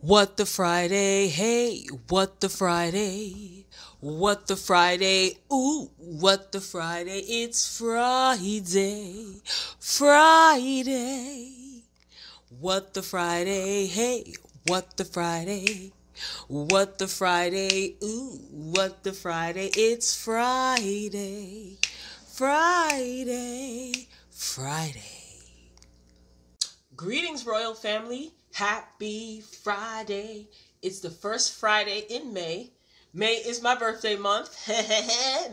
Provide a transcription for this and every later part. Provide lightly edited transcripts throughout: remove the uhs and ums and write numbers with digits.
What the Friday, hey, what the Friday, what the Friday, ooh, what the Friday, it's Friday, Friday. What the Friday, hey, what the Friday, what the Friday, ooh, what the Friday, it's Friday, Friday, Friday. Greetings, Royal Family. Happy Friday. It's the first Friday in May. May is my birthday month.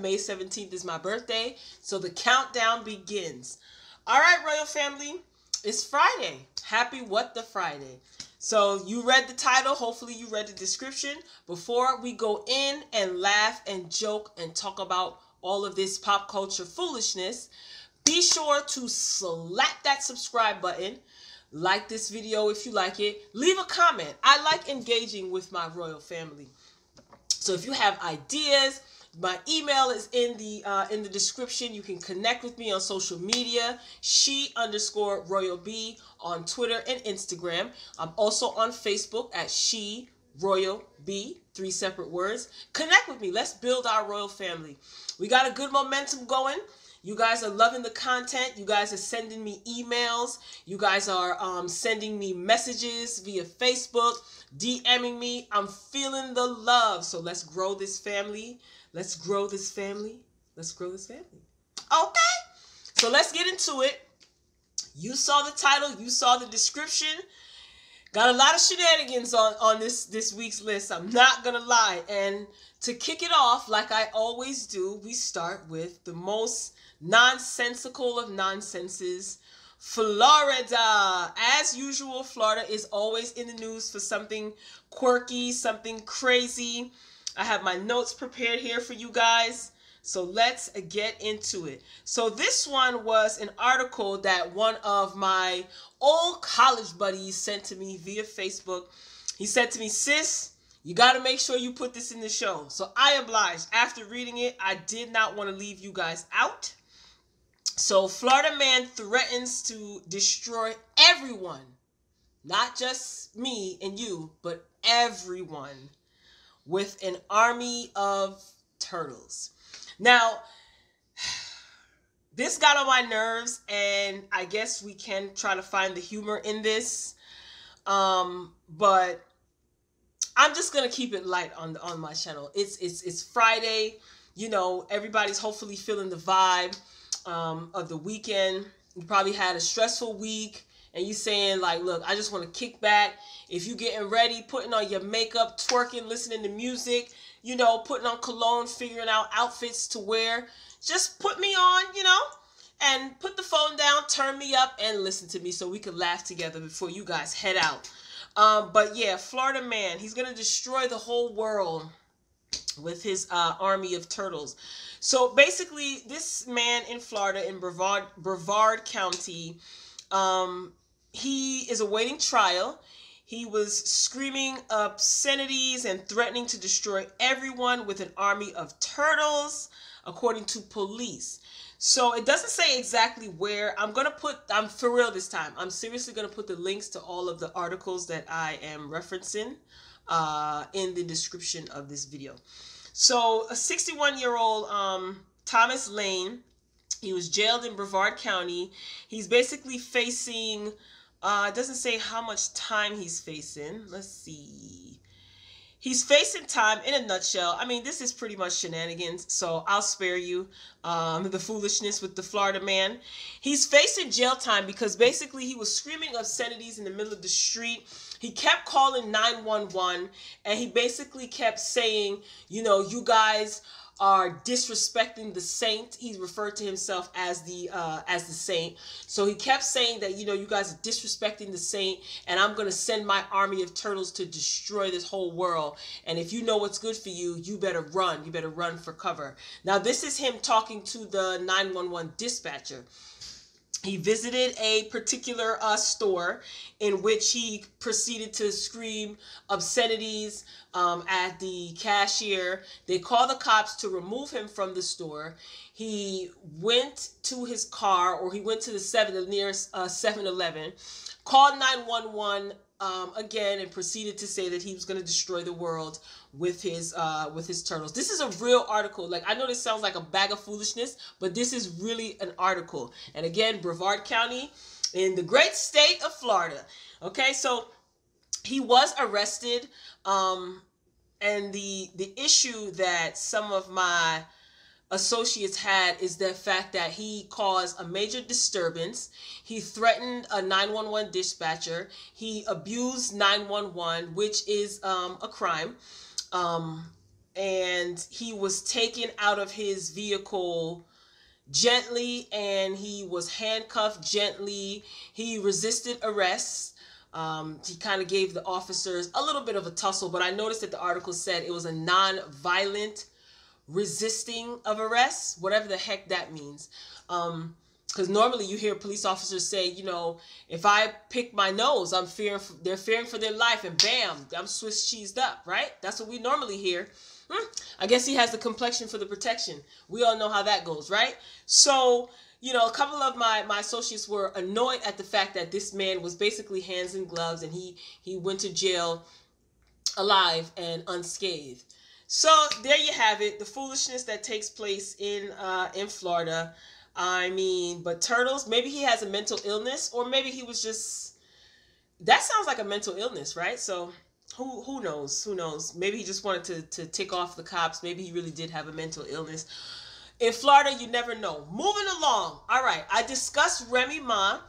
May 17th is my birthday. So the countdown begins. All right, Royal Family. It's Friday. Happy What the Friday. So you read the title. Hopefully you read the description. Before we go in and laugh and joke and talk about all of this pop culture foolishness, be sure to slap that subscribe button. Like this video if you like it. Leave a comment. I like engaging with my royal family. So if you have ideas, my email is in the description. You can connect with me on social media. She_Royal B on Twitter and Instagram. I'm also on Facebook at She Royal B, 3 separate words. Connect with me. Let's build our royal family. We got a good momentum going. You guys are loving the content. You guys are sending me emails. You guys are sending me messages via Facebook, DMing me. I'm feeling the love. So let's grow this family. Let's grow this family. Let's grow this family. Okay. So let's get into it. You saw the title. You saw the description. Got a lot of shenanigans on this week's list. I'm not going to lie. And to kick it off, like I always do, we start with the most nonsensical of nonsenses, Florida. As usual, Florida is always in the news for something quirky, something crazy. I have my notes prepared here for you guys. So let's get into it. So this one was an article that one of my old college buddies sent to me via Facebook. He said to me, sis, you got to make sure you put this in the show. So I obliged. After reading it, I did not want to leave you guys out. So Florida man threatens to destroy everyone, not just me and you, but everyone, with an army of turtles. Now, this got on my nerves, and I guess we can try to find the humor in this. But I'm just gonna keep it light on my channel. It's Friday, you know. Everybody's hopefully feeling the vibe of the weekend. You probably had a stressful week, and you saying like, look, I just want to kick back. If you getting ready, putting on your makeup, twerking, listening to music, you know, putting on cologne, figuring out outfits to wear, just put me on, you know, and put the phone down, turn me up, and listen to me so we can laugh together before you guys head out. But yeah, Florida man, he's going to destroy the whole world with his army of turtles. So basically, this man in Florida, in Brevard County, he is awaiting trial. He was screaming obscenities and threatening to destroy everyone with an army of turtles, according to police. So it doesn't say exactly where. I'm for real this time. I'm seriously going to put the links to all of the articles that I am referencing in the description of this video. So a 61-year-old Thomas Lane, he was jailed in Brevard County. He's basically facing, it doesn't say how much time he's facing. Let's see. He's facing time in a nutshell. I mean, this is pretty much shenanigans, so I'll spare you the foolishness with the Florida man. He's facing jail time because basically he was screaming obscenities in the middle of the street. He kept calling 911, and he basically kept saying, you know, you guys are disrespecting the saint. He referred to himself as the saint. So he kept saying that, you know, you guys are disrespecting the saint, and I'm going to send my army of turtles to destroy this whole world. And if you know what's good for you, you better run. You better run for cover. Now, this is him talking to the 911 dispatcher. He visited a particular store in which he proceeded to scream obscenities at the cashier. They called the cops to remove him from the store. He went to his car, or he went to the nearest 7-Eleven, called 911 again and proceeded to say that he was going to destroy the world with his turtles. This is a real article. Like, I know this sounds like a bag of foolishness, but this is really an article. And again, Brevard County in the great state of Florida. Okay, so he was arrested. And the issue that some of my associates had is the fact that he caused a major disturbance. He threatened a 911 dispatcher. He abused 911, which is a crime. And he was taken out of his vehicle gently, and he was handcuffed gently. He resisted arrest. He kind of gave the officers a little bit of a tussle, but I noticed that the article said it was a non-violent resisting of arrest, whatever the heck that means. Because normally you hear police officers say, you know, if I pick my nose, they're fearing for their life, and bam, I'm Swiss cheesed up, right? That's what we normally hear. I guess he has the complexion for the protection. We all know how that goes, right? So, you know, a couple of my associates were annoyed at the fact that this man was basically hands in gloves, and he went to jail alive and unscathed. So there you have it, the foolishness that takes place in Florida. I mean, but turtles, maybe he has a mental illness, or maybe he was just, that sounds like a mental illness, right? So who knows? Who knows? Maybe he just wanted to tick off the cops. Maybe he really did have a mental illness. In Florida, you never know. Moving along. All right, I discussed Remy Ma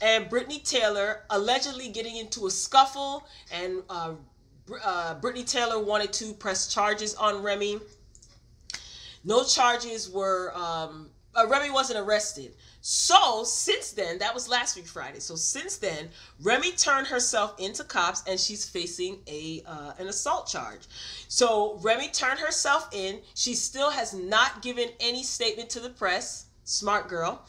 and Brittany Taylor allegedly getting into a scuffle, and Brittany Taylor wanted to press charges on Remy. No charges were, Remy wasn't arrested. So since then, that was last week Friday. So since then, Remy turned herself into cops, and she's facing an assault charge. So Remy turned herself in. She still has not given any statement to the press. Smart girl.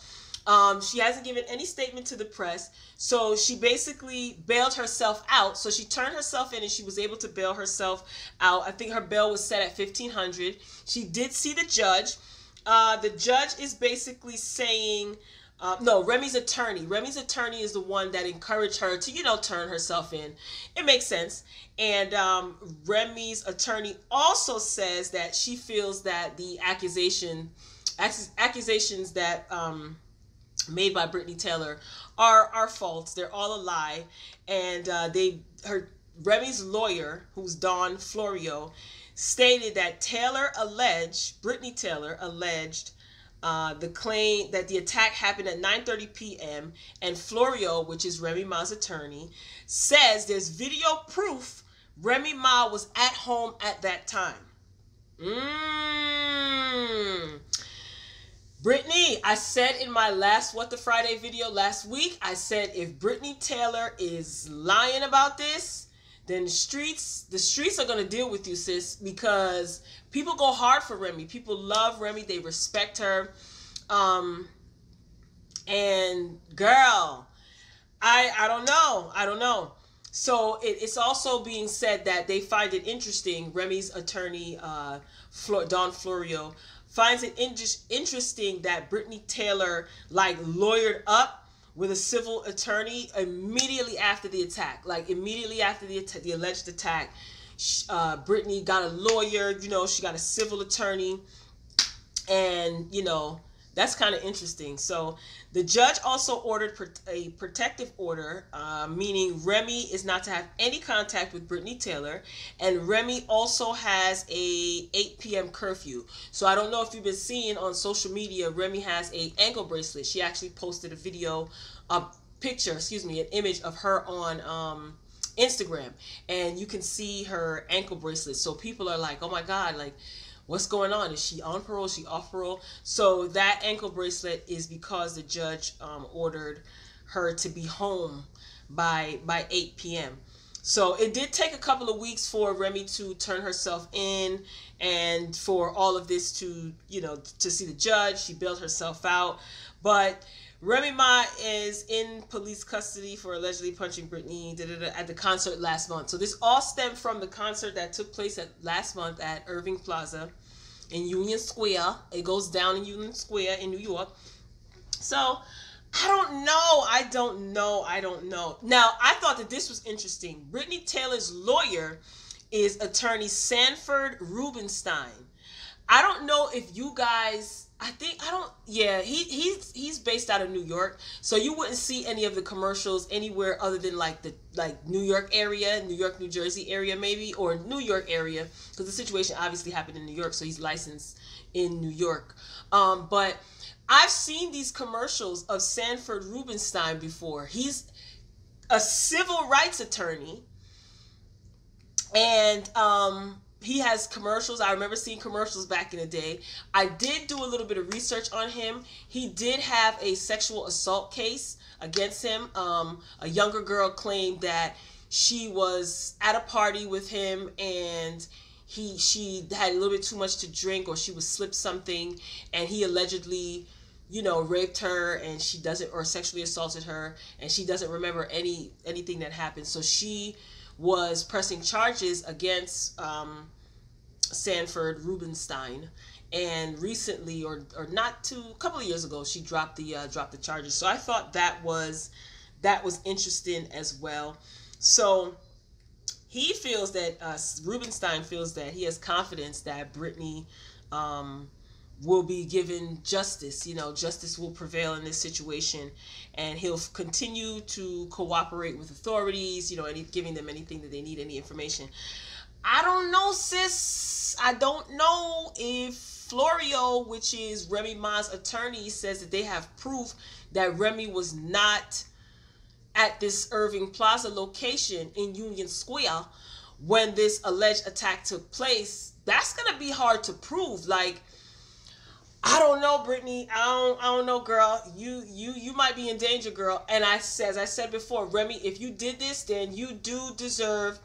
She hasn't given any statement to the press. So she basically bailed herself out. So she turned herself in, and she was able to bail herself out. I think her bail was set at $1,500. She did see the judge. The judge is basically saying, no, Remy's attorney. Remy's attorney is the one that encouraged her to, you know, turn herself in. It makes sense. And Remy's attorney also says that she feels that the accusations that made by Brittany Taylor are false. They're all a lie. And Remy's lawyer, who's Don Florio, stated that Brittany Taylor alleged the claim that the attack happened at 9:30 p.m. and Florio, which is Remy Ma's attorney, says there's video proof Remy Ma was at home at that time. Brittany, I said in my last What the Friday video last week, I said if Brittany Taylor is lying about this, then the streets are going to deal with you, sis, because people go hard for Remy. People love Remy. They respect her. And girl, I don't know. I don't know. So it's also being said that they find it interesting. Remy's attorney, Don Florio, finds it interesting that Brittany Taylor lawyered up with a civil attorney immediately after the attack. Like immediately after the alleged attack, Brittany got a lawyer, you know, she got a civil attorney, and you know, that's kind of interesting. So the judge also ordered a protective order, meaning Remy is not to have any contact with Brittany Taylor, and Remy also has a 8 p.m. curfew. So I don't know if you've been seeing on social media, Remy has an ankle bracelet. She actually posted an image of her on Instagram, and you can see her ankle bracelet. So people are like, oh my God, like, what's going on? Is she on parole? Is she off parole? So that ankle bracelet is because the judge ordered her to be home by 8 p.m. So it did take a couple of weeks for Remy to turn herself in, and for all of this to, you know, to see the judge. She bailed herself out. But Remy Ma is in police custody for allegedly punching Brittany at the concert last month. So this all stemmed from the concert that took place last month at Irving Plaza in Union Square. It goes down in Union Square in New York. So I don't know. I don't know. I don't know. Now, I thought that this was interesting. Brittany Taylor's lawyer is attorney Sanford Rubenstein. I don't know if you guys. I think I don't. Yeah, he's based out of New York, so you wouldn't see any of the commercials anywhere other than like the New York area, New York, New Jersey area maybe, or New York area, because the situation obviously happened in New York, so he's licensed in New York. But I've seen these commercials of Sanford Rubenstein before. He's a civil rights attorney, and he has commercials. I remember seeing commercials back in the day. I did do a little bit of research on him. He did have a sexual assault case against him. A younger girl claimed that she was at a party with him and she had a little bit too much to drink, or she was slipped something, and he allegedly, you know, raped her, and she doesn't, or sexually assaulted her, and she doesn't remember anything that happened. So she was pressing charges against Sanford Rubenstein, and recently, or not a couple of years ago, she dropped the charges. So I thought that was interesting as well. So he feels that Rubenstein feels that he has confidence that Brittany will be given justice. You know, justice will prevail in this situation, and he'll continue to cooperate with authorities, you know, giving them anything that they need, any information. I don't know, sis. I don't know if Florio, which is Remy Ma's attorney, says that they have proof that Remy was not at this Irving Plaza location in Union Square when this alleged attack took place. That's gonna be hard to prove. Like, I don't know, Brittany. I don't know, girl. You might be in danger, girl. And as I said before, Remy, if you did this, then you do deserve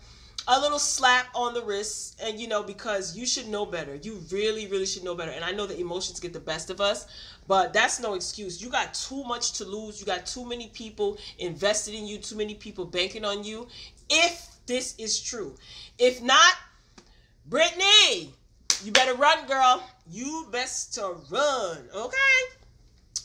a little slap on the wrist, and you know, because you should know better. You really, really should know better. And I know that emotions get the best of us, but that's no excuse. You got too much to lose. You got too many people invested in you, too many people banking on you, if this is true. If not, Brittany, you better run, girl. You best to run, okay?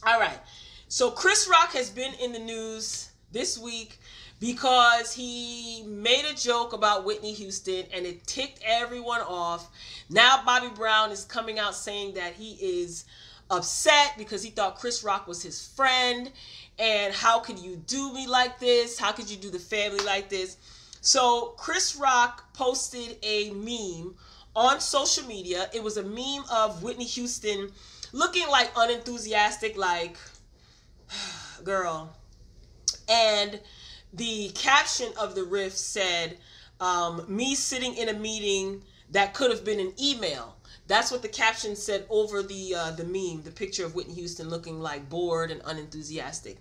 All right. So Chris Rock has been in the news this week because he made a joke about Whitney Houston and it ticked everyone off. Now Bobby Brown is coming out saying that he is upset because he thought Chris Rock was his friend, and how could you do me like this? How could you do the family like this? So Chris Rock posted a meme on social media. It was a meme of Whitney Houston looking like unenthusiastic, like, girl. And the caption of the riff said, me sitting in a meeting that could have been an email. That's what the caption said over the meme, the picture of Whitney Houston looking like bored and unenthusiastic.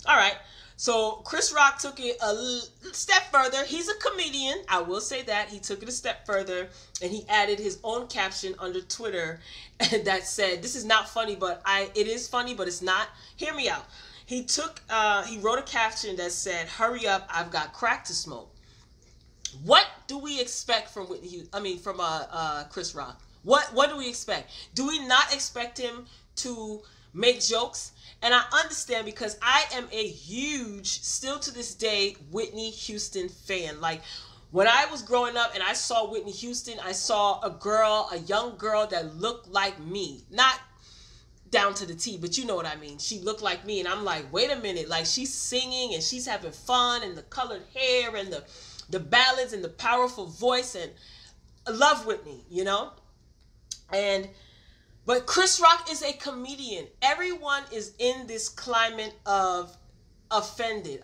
All right. So Chris Rock took it a step further. He's a comedian. I will say that. He took it a step further, and he added his own caption under Twitter that said, this is not funny, but it is funny, but it's not. Hear me out. He wrote a caption that said, hurry up, I've got crack to smoke. What do we expect from Chris Rock? What do we expect? Do we not expect him to make jokes? And I understand, because I am a huge, still to this day, Whitney Houston fan. Like, when I was growing up and I saw Whitney Houston, I saw a young girl that looked like me. Not down to the T, but you know what I mean. She looked like me, and I'm like, wait a minute. Like, she's singing and she's having fun, and the colored hair and the ballads and the powerful voice, and I love Whitney, you know? But Chris Rock is a comedian. Everyone is in this climate of offended.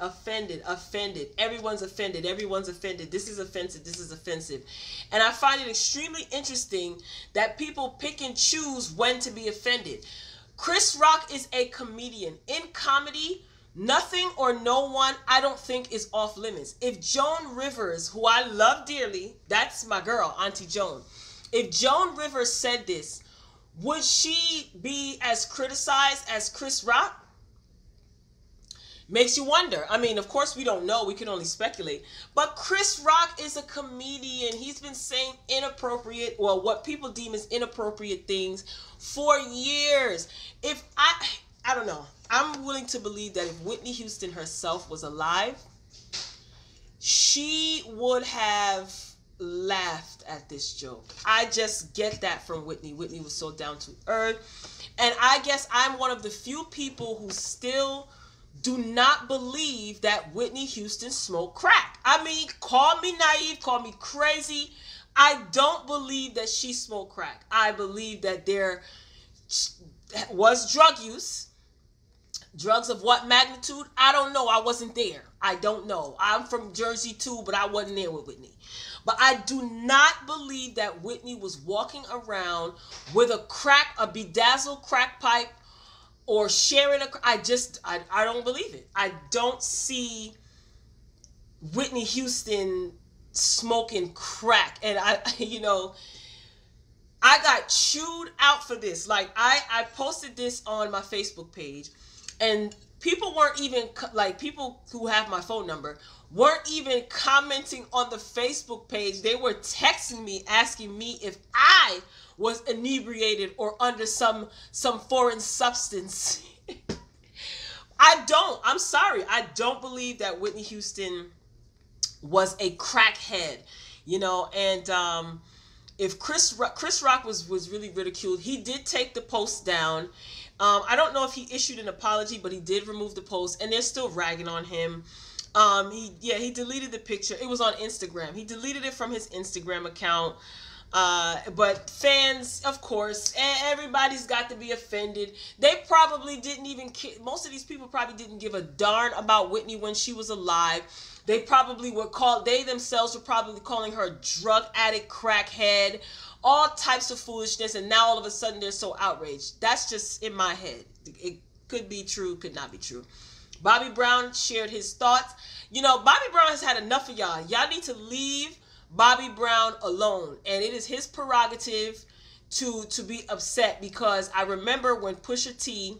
Everyone's offended. This is offensive. And I find it extremely interesting that people pick and choose when to be offended. Chris Rock is a comedian. In comedy, nothing or no one, I don't think, is off limits. If Joan Rivers, who I love dearly, that's my girl, Auntie Joan. If Joan Rivers said this, would she be as criticized as Chris Rock? Makes you wonder. I mean, of course, we don't know. We can only speculate. But Chris Rock is a comedian. He's been saying inappropriate, or what people deem as inappropriate things for years. I don't know. I'm willing to believe that if Whitney Houston herself was alive, she would have laughed at this joke. I just get that from Whitney. Whitney was so down to earth. And I guess I'm one of the few people who still do not believe that Whitney Houston smoked crack. I mean, call me naive, call me crazy. I don't believe that she smoked crack. I believe that there was drug use. Drugs of what magnitude? I don't know. I wasn't there. I don't know. I'm from Jersey too, but I wasn't there with Whitney. But I do not believe that Whitney was walking around with a bedazzled crack pipe or sharing I don't believe it. I don't see Whitney Houston smoking crack. And I got chewed out for this. Like I posted this on my Facebook page, and people weren't even, like, people who have my phone number weren't even commenting on the Facebook page. They were texting me asking me if I was inebriated or under some foreign substance. I'm sorry. I don't believe that Whitney Houston was a crackhead, and if Chris Rock was really ridiculed, he did take the post down. I don't know if he issued an apology, but he did remove the post, and they're still ragging on him. He deleted the picture. It was on Instagram. He deleted it from his Instagram account. But fans, of course, everybody's got to be offended. They probably didn't even, most of these people probably didn't give a darn about Whitney when she was alive. They themselves were probably calling her a drug addict, crackhead, all types of foolishness, and now all of a sudden they're so outraged. That's just in my head. It could be true, could not be true. Bobby Brown shared his thoughts. Bobby Brown has had enough of y'all. Y'all need to leave Bobby Brown alone, and it is his prerogative to be upset, because I remember when Pusha T,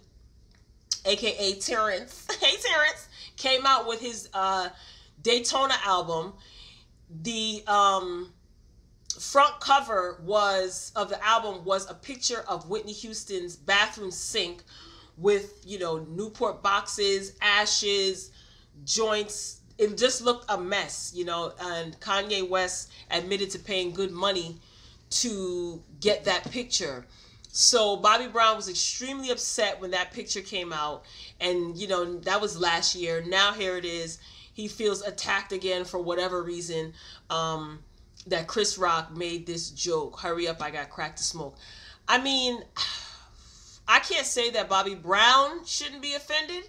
aka Terrence, hey Terrence, came out with his Daytona album. The front cover of the album was a picture of Whitney Houston's bathroom sink with, Newport boxes, ashes, joints. It just looked a mess, and Kanye West admitted to paying good money to get that picture. So Bobby Brown was extremely upset when that picture came out, and, that was last year. Now here it is. He feels attacked again for whatever reason, that Chris Rock made this joke. Hurry up, I got crack to smoke. I mean, I can't say that Bobby Brown shouldn't be offended,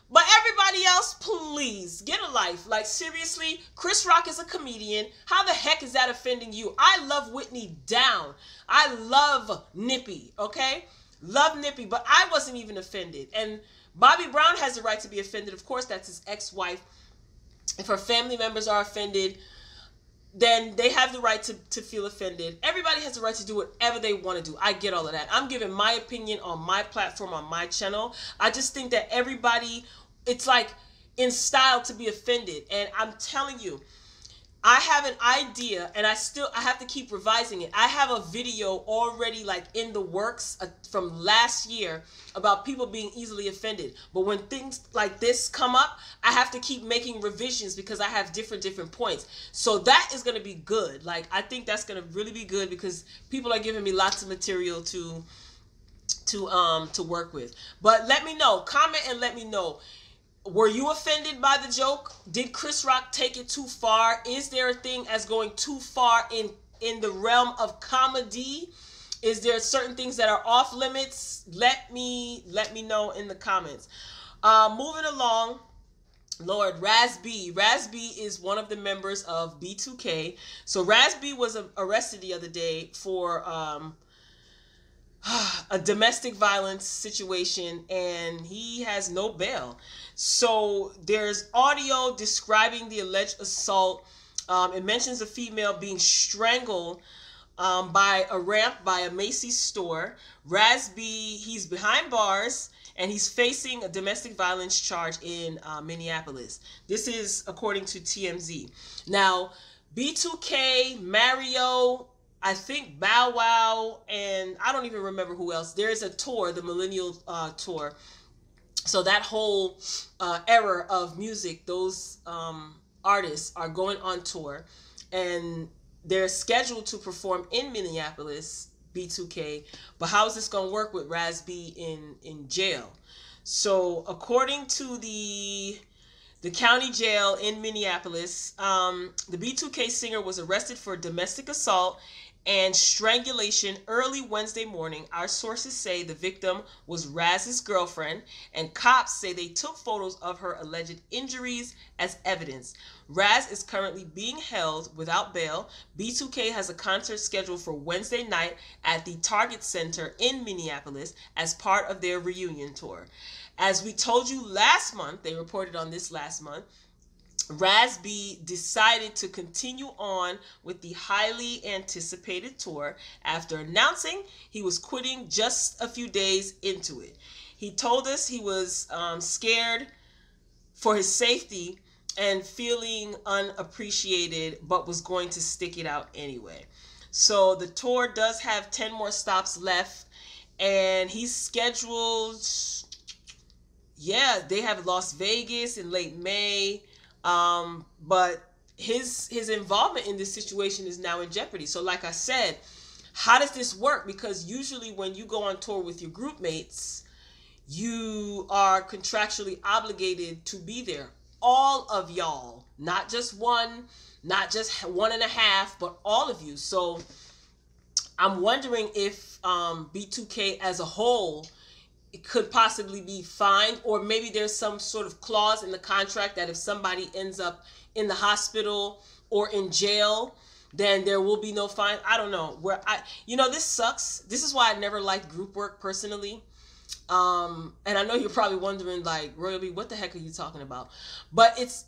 but everybody else, please, get a life. Like, seriously, Chris Rock is a comedian. How the heck is that offending you? I love Whitney down. I love Nippy, okay? Love Nippy, but I wasn't even offended. And Bobby Brown has the right to be offended. Of course, that's his ex-wife. If her family members are offended, then they have the right to feel offended. Everybody has the right to do whatever they want to do. I get all of that. I'm giving my opinion on my platform, on my channel. I just think that everybody, it's like in style to be offended. And I'm telling you, I have an idea, and I have to keep revising it. I have a video already like in the works from last year about people being easily offended. But when things like this come up, I have to keep making revisions because I have different points. So that is going to be good. Like, I think that's going to really be good because people are giving me lots of material to work with. But let me know, comment and let me know. Were you offended by the joke? Did Chris Rock take it too far? Is there a thing as going too far in the realm of comedy? Is there certain things that are off limits? Let me know in the comments. Moving along, Lord, Raz B. Raz B is one of the members of B2K. So Raz B was arrested the other day for a domestic violence situation, and he has no bail. So there's audio describing the alleged assault. It mentions a female being strangled by a ramp by a Macy's store. Raz B, he's behind bars, and he's facing a domestic violence charge in Minneapolis. This is according to TMZ. Now, B2K, Mario, I think Bow Wow, and I don't even remember who else. There's a tour, the Millennial Tour. So that whole era of music, those artists are going on tour, and they're scheduled to perform in Minneapolis, B2K. But how is this going to work with Raz B in jail? So according to the county jail in Minneapolis, the B2K singer was arrested for domestic assault and strangulation early Wednesday morning. Our sources say the victim was Raz's girlfriend, and cops say they took photos of her alleged injuries as evidence. Raz is currently being held without bail. B2K has a concert scheduled for Wednesday night at the Target Center in Minneapolis as part of their reunion tour. As we told you last month, they reported on this last month, Raz B decided to continue on with the highly anticipated tour after announcing he was quitting just a few days into it. He told us he was scared for his safety and feeling unappreciated, but was going to stick it out anyway. So the tour does have 10 more stops left, and he's scheduled, yeah, they have Las Vegas in late May. But his involvement in this situation is now in jeopardy. So like I said, how does this work? Because usually when you go on tour with your group mates, you are contractually obligated to be there. All of y'all, not just one, not just one and a half, but all of you. So I'm wondering if B2K as a whole, it could possibly be fined, or maybe there's some sort of clause in the contract that if somebody ends up in the hospital or in jail, then there will be no fine. I don't know. This sucks. This is why I never liked group work personally. And I know you're probably wondering, like, Royal B, what the heck are you talking about? But it's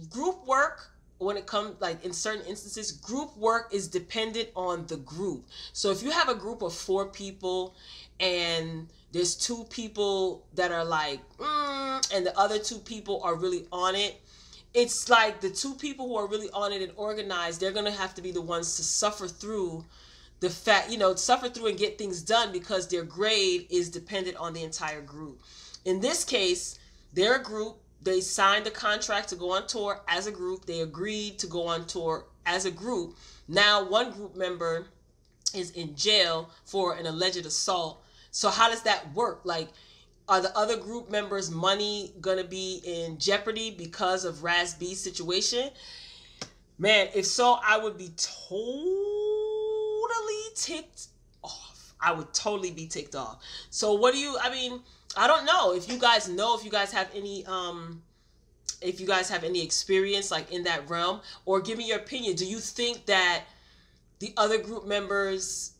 group work. When it comes, like, in certain instances, group work is dependent on the group. So if you have a group of 4 people and there's 2 people that are like, and the other 2 people are really on it, it's like the 2 people who are really on it and organized, they're going to have to be the ones to suffer through the fact, suffer through and get things done, because their grade is dependent on the entire group. In this case, they're a group. They signed a contract to go on tour as a group. They agreed to go on tour as a group. Now one group member is in jail for an alleged assault. So how does that work? Like, are the other group members' money going to be in jeopardy because of Raz B's situation? Man, if so, I would be totally ticked off. I would totally be ticked off. So I don't know if you guys have any experience like in that realm, or give me your opinion. Do you think that the other group members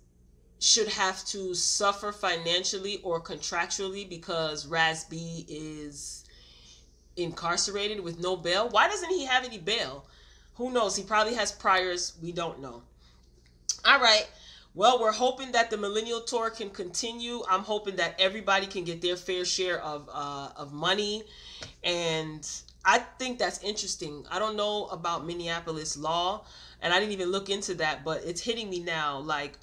should have to suffer financially or contractually because Raz B is incarcerated with no bail? Why doesn't he have any bail? Who knows? He probably has priors. We don't know. All right. Well, we're hoping that the Millennial Tour can continue. I'm hoping that everybody can get their fair share of money. And I think that's interesting. I don't know about Minneapolis law, and I didn't even look into that, but it's hitting me now. Like,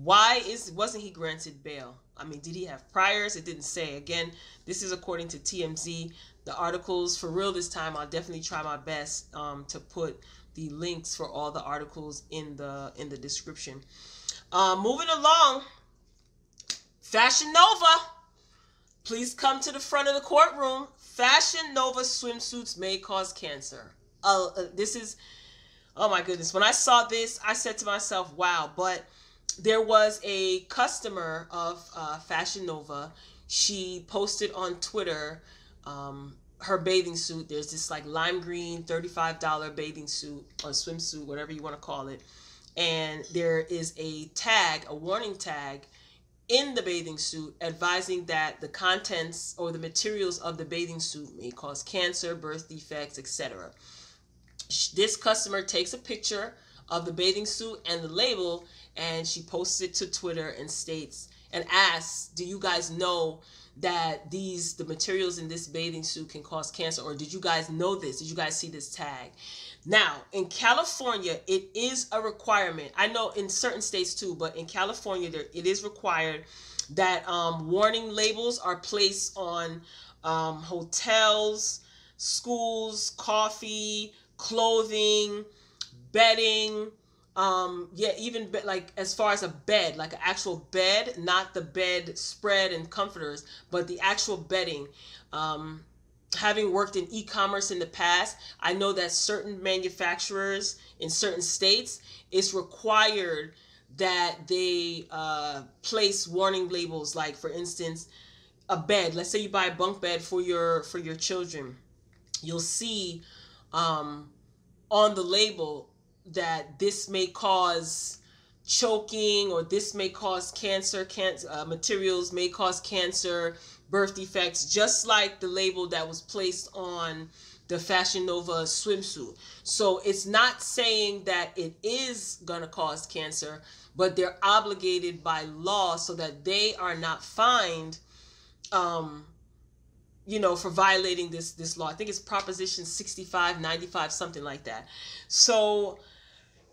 wasn't he granted bail? I mean, did he have priors? It didn't say. Again, this is according to TMZ. The articles, for real this time, I'll definitely try my best to put the links for all the articles in the description. Moving along, Fashion Nova, please come to the front of the courtroom. Fashion Nova swimsuits may cause cancer. This is, oh my goodness. When I saw this, I said to myself, wow. But there was a customer of Fashion Nova. She posted on Twitter her bathing suit. There's this like lime green $35 bathing suit or swimsuit, whatever you want to call it. And there is a tag, a warning tag in the bathing suit advising that the contents or the materials of the bathing suit may cause cancer, birth defects, etc. This customer takes a picture of the bathing suit and the label, and she posts it to Twitter and states and asks, do you guys know that the materials in this bathing suit can cause cancer? Or did you guys know this? Did you guys see this tag? Now, in California, it is a requirement. I know in certain states too, but in California, it is required that warning labels are placed on hotels, schools, coffee, clothing, bedding, yeah, even like as far as a bed, like an actual bed, not the bed spread and comforters, but the actual bedding. Having worked in e-commerce in the past, I know that certain manufacturers in certain states, it's required that they place warning labels. Like, for instance, a bed. Let's say you buy a bunk bed for your children. You'll see on the label that this may cause choking, or this may cause cancer, materials may cause cancer, birth defects, just like the label that was placed on the Fashion Nova swimsuit. So it's not saying that it is going to cause cancer, but they're obligated by law so that they are not fined, for violating this law. I think it's Proposition 6595, something like that. So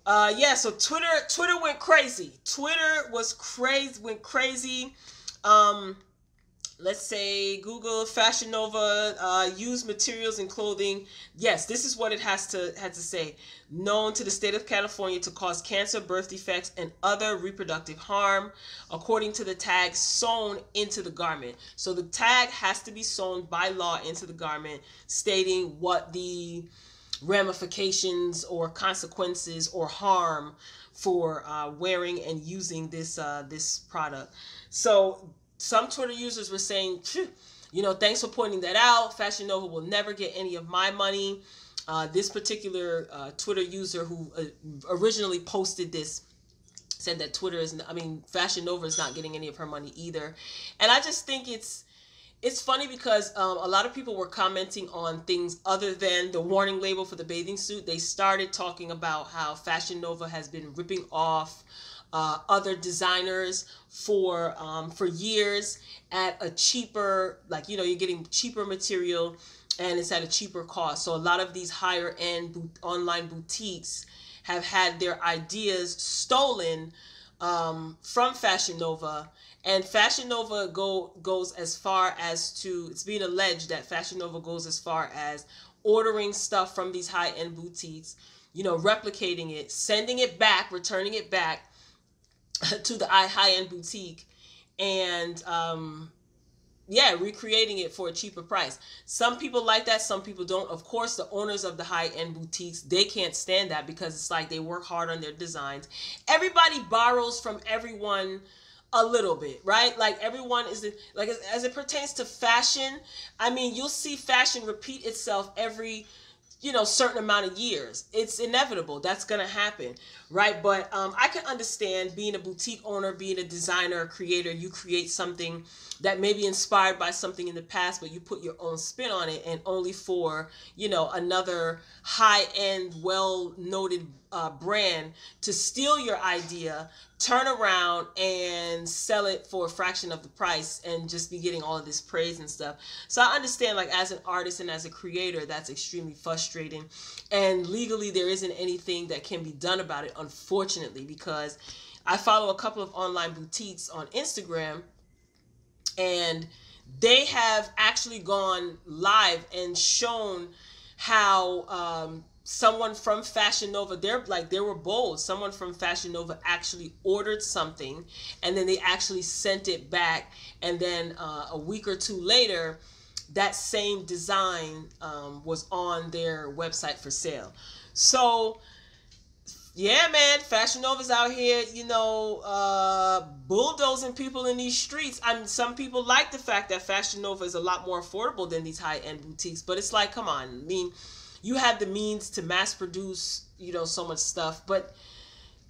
so Twitter went crazy. Twitter went crazy. Let's say Google Fashion Nova used materials and clothing. Yes, this is what it had to say. Known to the state of California to cause cancer, birth defects, and other reproductive harm, according to the tag sewn into the garment. So the tag has to be sewn by law into the garment, stating what the ramifications or consequences or harm for wearing and using this product. So some Twitter users were saying, thanks for pointing that out. Fashion Nova will never get any of my money. This particular Twitter user who originally posted this said that Fashion Nova is not getting any of her money either. And I just think it's funny because a lot of people were commenting on things other than the warning label for the bathing suit. They started talking about how Fashion Nova has been ripping off other designers for years at a cheaper, you're getting cheaper material and it's at a cheaper cost. So a lot of these higher end online boutiques have had their ideas stolen from Fashion Nova. And Fashion Nova goes as far as to, it's being alleged that Fashion Nova goes as far as ordering stuff from these high-end boutiques, replicating it, sending it back, returning it back to the high-end boutique, and recreating it for a cheaper price. Some people like that, some people don't. Of course, the owners of the high-end boutiques, they can't stand that because it's like they work hard on their designs. Everybody borrows from everyone a little bit, right? Like everyone is like, as it pertains to fashion, you'll see fashion repeat itself every certain amount of years. It's inevitable. That's going to happen, right? But I can understand being a boutique owner, being a designer, a creator. You create something that may be inspired by something in the past, but you put your own spin on it, and only for, another high-end, well-noted brand to steal your idea, turn around and sell it for a fraction of the price and just be getting all of this praise and stuff. So I understand, like, as an artist and as a creator, that's extremely frustrating. And legally, there isn't anything that can be done about it, unfortunately, because I follow a couple of online boutiques on Instagram, and they have actually gone live and shown how someone from Fashion Nova, they were bold. Someone from Fashion Nova actually ordered something, and then they actually sent it back, and then a week or two later, that same design was on their website for sale. So yeah, man, Fashion Nova's out here, bulldozing people in these streets. Some people like the fact that Fashion Nova is a lot more affordable than these high-end boutiques, but it's like, come on. You have the means to mass produce, so much stuff, but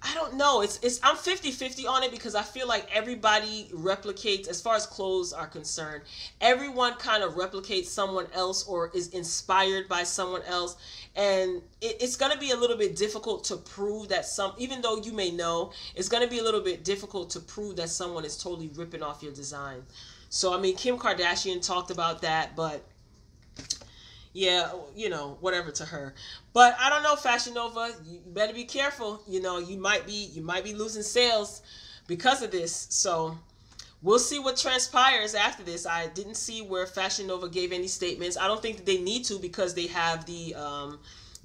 I don't know. I'm 50-50 on it because I feel like everybody replicates, as far as clothes are concerned, everyone kind of replicates someone else or is inspired by someone else. And it's going to be a little bit difficult to prove that even though you may know, it's going to be a little bit difficult to prove that someone is totally ripping off your design. So, Kim Kardashian talked about that, but yeah, whatever to her. But I don't know, Fashion Nova, you better be careful. You might be losing sales because of this. So we'll see what transpires after this. I didn't see where Fashion Nova gave any statements. I don't think that they need to because they have the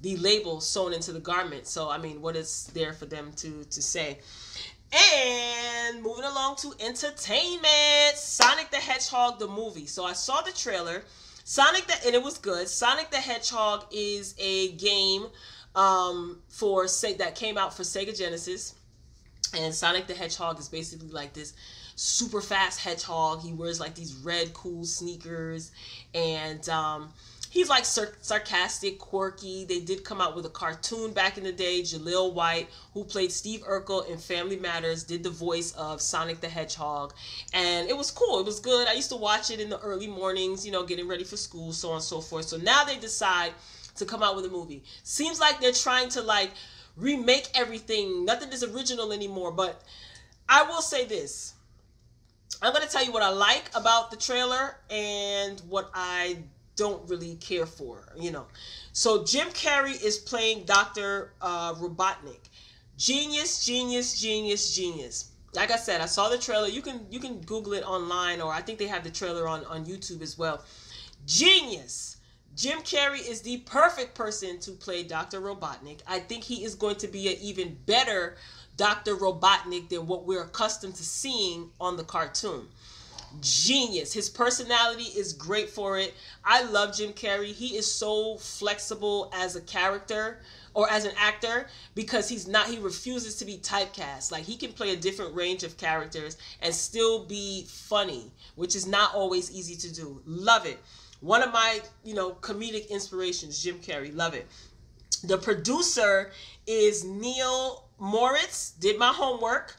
label sewn into the garment. So I mean, what is there for them to say? And moving along to entertainment, Sonic the Hedgehog the movie. So I saw the trailer. And it was good. Sonic the Hedgehog is a game that came out for Sega Genesis. And Sonic the Hedgehog is basically like this super fast hedgehog. He wears like these red cool sneakers, and he's like sarcastic, quirky. They did come out with a cartoon back in the day. Jaleel White, who played Steve Urkel in Family Matters, did the voice of Sonic the Hedgehog, and it was cool. It was good. I used to watch it in the early mornings, you know, getting ready for school, so on and so forth. So now they decide to come out with a movie. Seems like they're trying to like remake everything. Nothing is original anymore. But I will say this. I'm going to tell you what I like about the trailer and what I don't really care for, you know. So Jim Carrey is playing Dr. Robotnik. Genius, genius, genius, genius. Like I said, I saw the trailer. You can Google it online, or I think they have the trailer on YouTube as well. Genius. Jim Carrey is the perfect person to play Dr. Robotnik. I think he is going to be an even better Dr. Robotnik than what we're accustomed to seeing on the cartoon. Genius. His personality is great for it. I love Jim Carrey. He is so flexible as a character or as an actor because he refuses to be typecast. Like, he can play a different range of characters and still be funny, which is not always easy to do. Love it. One of my, comedic inspirations, Jim Carrey. Love it. The producer is Neil Moritz. Did my homework.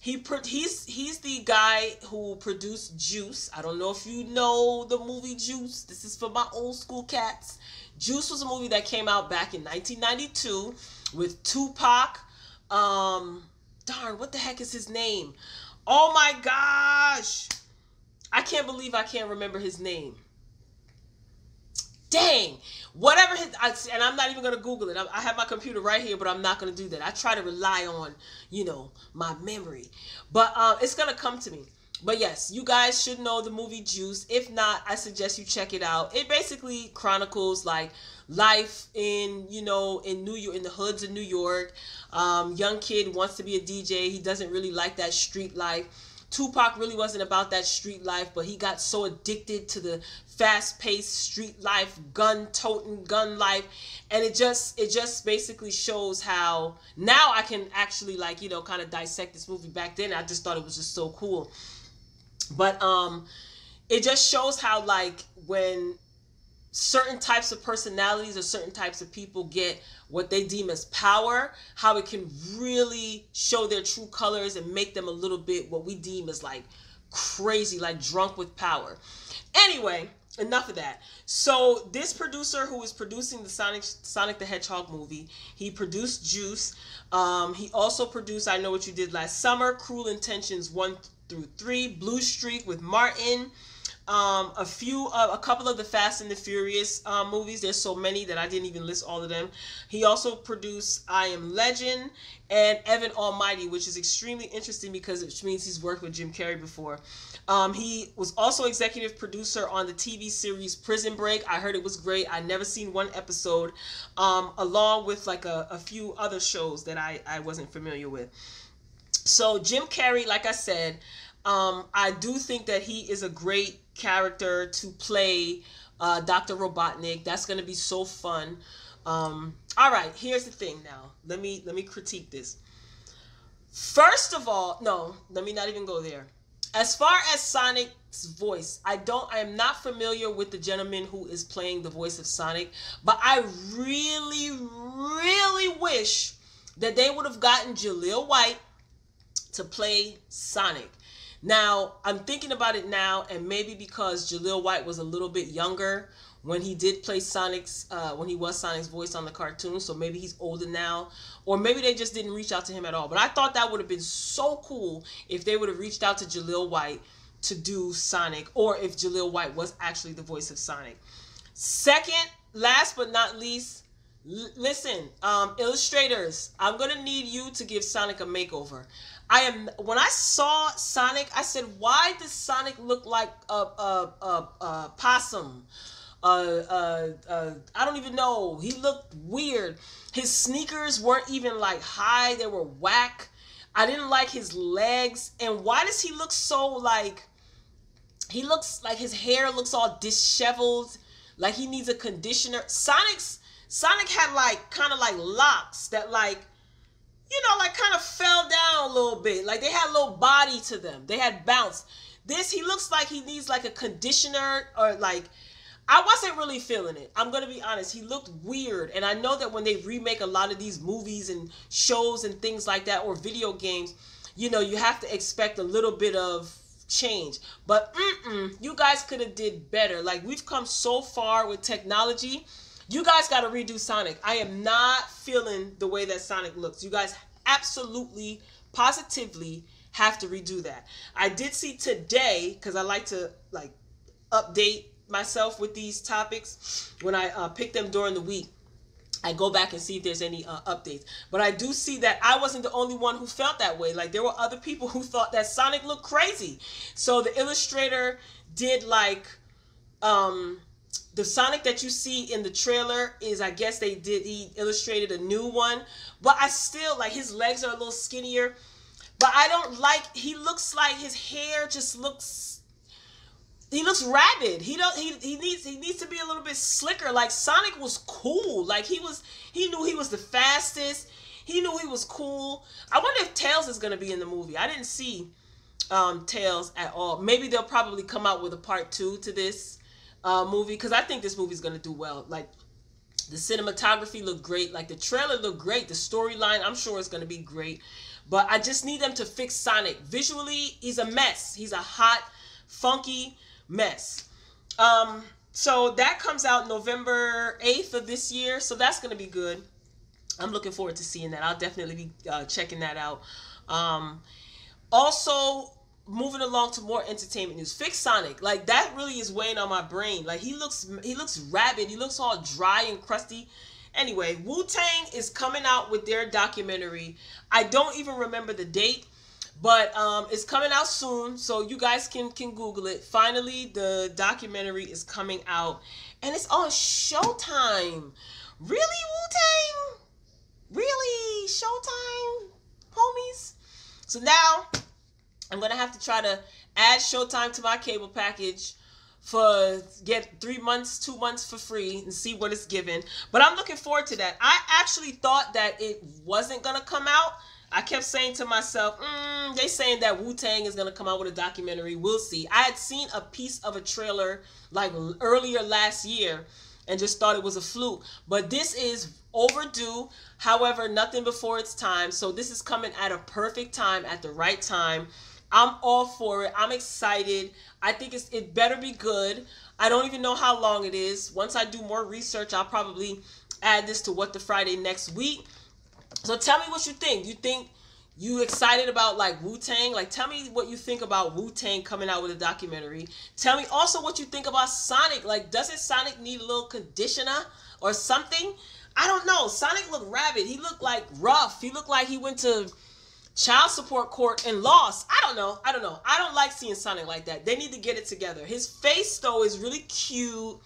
He's the guy who produced Juice. I don't know if you know the movie Juice. This is for my old school cats. Juice was a movie that came out back in 1992 with Tupac. Darn, what the heck is his name? Oh my gosh. I can't believe I can't remember his name. Dang. Whatever and I'm not even going to Google it. I have my computer right here, but I'm not going to do that. I try to rely on, my memory. But it's going to come to me. But yes, you guys should know the movie Juice. If not, I suggest you check it out. It basically chronicles like life in New York, in the hoods of New York. Young kid wants to be a DJ. He doesn't really like that street life. Tupac really wasn't about that street life, but he got so addicted to the fast-paced street life, gun-toting, gun life, and it just basically shows how now I can actually kind of dissect this movie. Back then, I just thought it was just so cool. But it just shows how when certain types of personalities or certain types of people get what they deem as power, how it can really show their true colors and make them a little bit what we deem as crazy, drunk with power. Anyway, enough of that. So this producer who is producing the Sonic the Hedgehog movie, he produced Juice. He also produced I Know What You Did Last Summer, Cruel Intentions 1 through 3, Blue Streak with Martin, a couple of the Fast and the Furious movies. There's so many that I didn't even list all of them. He also produced I Am Legend and Evan Almighty, which is extremely interesting because it means he's worked with Jim Carrey before. He was also executive producer on the TV series Prison Break. I heard it was great. I never seen one episode, along with a few other shows that I wasn't familiar with. So Jim Carrey, like I said, I do think that he is a great character to play Dr. Robotnik. That's going to be so fun. All right, here's the thing now. Let me critique this. First of all, no, let me not even go there. As far as Sonic's voice, I am not familiar with the gentleman who is playing the voice of Sonic, but I really, really wish that they would have gotten Jaleel White to play Sonic. Now, I'm thinking about it now, and maybe because Jaleel White was a little bit younger when he did play when he was Sonic's voice on the cartoon, so maybe he's older now, or maybe they just didn't reach out to him at all. But I thought that would have been so cool if they would have reached out to Jaleel White to do Sonic, or if Jaleel White was actually the voice of Sonic. Second, last but not least, Listen, illustrators, I'm gonna need you to give Sonic a makeover. When I saw Sonic, I said, why does Sonic look like a possum? I don't even know. He looked weird. His sneakers weren't even like high; they were whack. I didn't like his legs. And why does he look so like? He looks like his hair looks all disheveled, like he needs a conditioner. Sonic had like kind of like locks that like, like kind of fell down a little bit. Like they had a little body to them. They had bounce. This, he looks like he needs like a conditioner, or like, I wasn't really feeling it. I'm going to be honest. He looked weird. And I know that when they remake a lot of these movies and shows and things like that, or video games, you have to expect a little bit of change. But you guys could have did better. Like, we've come so far with technology. You guys got to redo Sonic. I am not feeling the way that Sonic looks. You guys absolutely, positively have to redo that. I did see today, because I like to like update myself with these topics when I pick them during the week. I go back and see if there's any updates. But I do see that I wasn't the only one who felt that way. Like, there were other people who thought that Sonic looked crazy. So the illustrator did like the Sonic that you see in the trailer is, I guess he illustrated a new one. But I still, like, his legs are a little skinnier. But I don't like, he looks like his hair just looks, he looks rabid. He needs to be a little bit slicker. Like, Sonic was cool. Like, he knew he was the fastest. He knew he was cool. I wonder if Tails is going to be in the movie. I didn't see Tails at all. Maybe they'll probably come out with a part 2 to this movie, because I think this movie's going to do well. Like, the cinematography looked great. Like, the trailer looked great. The storyline, I'm sure, is going to be great. But I just need them to fix Sonic. Visually, he's a mess. He's a hot, funky mess. So that comes out November 8th of this year. So that's going to be good. I'm looking forward to seeing that. I'll definitely be checking that out. Also, moving along to more entertainment news. Fix Sonic. Like, that really is weighing on my brain. Like, he looks rabid. He looks all dry and crusty. Anyway, Wu-Tang is coming out with their documentary. I don't even remember the date, but it's coming out soon, so you guys can Google it. Finally, the documentary is coming out, and it's on Showtime. Really, Wu-Tang? Really? Showtime, homies? So now, I'm going to have to try to add Showtime to my cable package get 3 months, 2 months for free and see what it's given. But I'm looking forward to that. I actually thought that it wasn't going to come out. I kept saying to myself, they saying that Wu-Tang is going to come out with a documentary. We'll see. I had seen a piece of a trailer like earlier last year and just thought it was a fluke. But this is overdue. However, nothing before its time. So this is coming at a perfect time, at the right time. I'm all for it. I'm excited. I think it better be good. I don't even know how long it is. Once I do more research, I'll probably add this to What the Friday next week. So tell me what you think. You excited about like Wu-Tang? Like, tell me what you think about Wu-Tang coming out with a documentary. Tell me also what you think about Sonic. Like, doesn't Sonic need a little conditioner or something? I don't know. Sonic looked rabid. He looked like rough. He looked like he went to child support court and lost. I don't know. I don't like seeing Sonic like that. They need to get it together. His face, though, is really cute.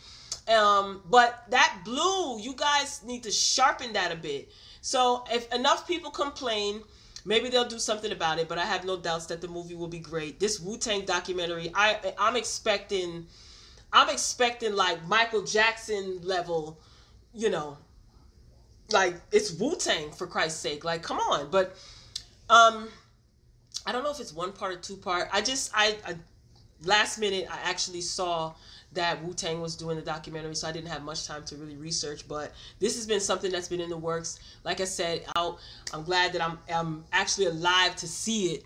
But that blue, you guys need to sharpen that a bit. So if enough people complain, maybe they'll do something about it. But I have no doubts that the movie will be great. This Wu-Tang documentary, I'm expecting like Michael Jackson level, like, it's Wu-Tang, for Christ's sake. Like, come on. But I don't know if it's 1 part or 2 part. I last minute, I actually saw that Wu-Tang was doing the documentary, so I didn't have much time to really research. But this has been something that's been in the works. Like I said, I'm glad that I'm actually alive to see it.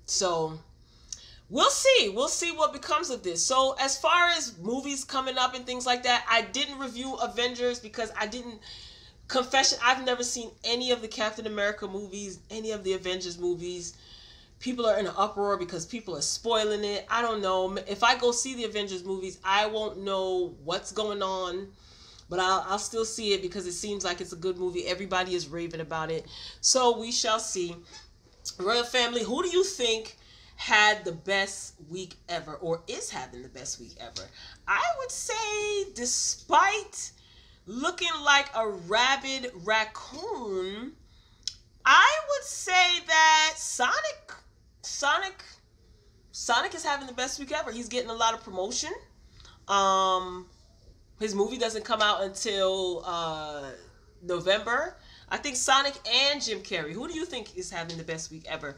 So we'll see. We'll see what becomes of this. So as far as movies coming up and things like that, I didn't review Avengers because I didn't. Confession, I've never seen any of the Captain America movies, any of the Avengers movies. People are in an uproar because people are spoiling it. I don't know. If I go see the Avengers movies, I won't know what's going on. but I'll still see it because it seems like it's a good movie. Everybody is raving about it. So we shall see. Royal family, who do you think had the best week ever or is having the best week ever? I would say, despite looking like a rabid raccoon, I would say that Sonic is having the best week ever. He's getting a lot of promotion. His movie doesn't come out until November. I think Sonic and Jim Carrey. Who do you think is having the best week ever?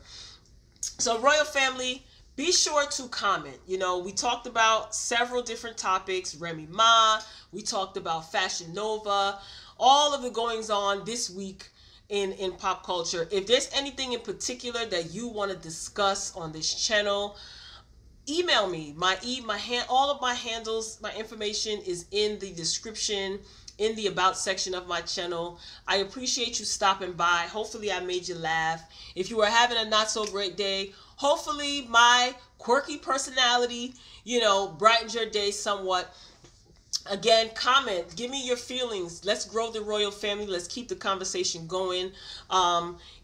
So, Royal family, be sure to comment. You know, we talked about several different topics. Remy Ma. We talked about Fashion Nova. All of the goings on this week in pop culture. If there's anything in particular that you want to discuss on this channel, email me. All of my handles, my information is in the description, in the about section of my channel. I appreciate you stopping by. Hopefully I made you laugh. If you are having a not so great day, hopefully my quirky personality, brightens your day somewhat. Again, comment, give me your feelings. Let's grow the royal family. Let's keep the conversation going.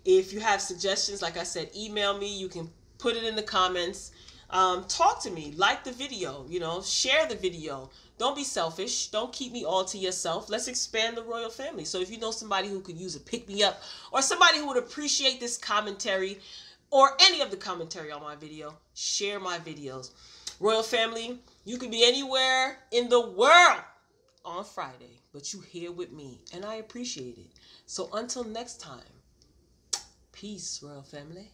If you have suggestions, like I said, email me. You can put it in the comments. Talk to me. Like the video. Share the video. Don't be selfish. Don't keep me all to yourself. Let's expand the royal family. So if you know somebody who could use a pick-me-up, or somebody who would appreciate this commentary or any of the commentary on my video, share my videos. Royal family, you can be anywhere in the world on Friday, but you here with me, and I appreciate it. So until next time, peace, royal family.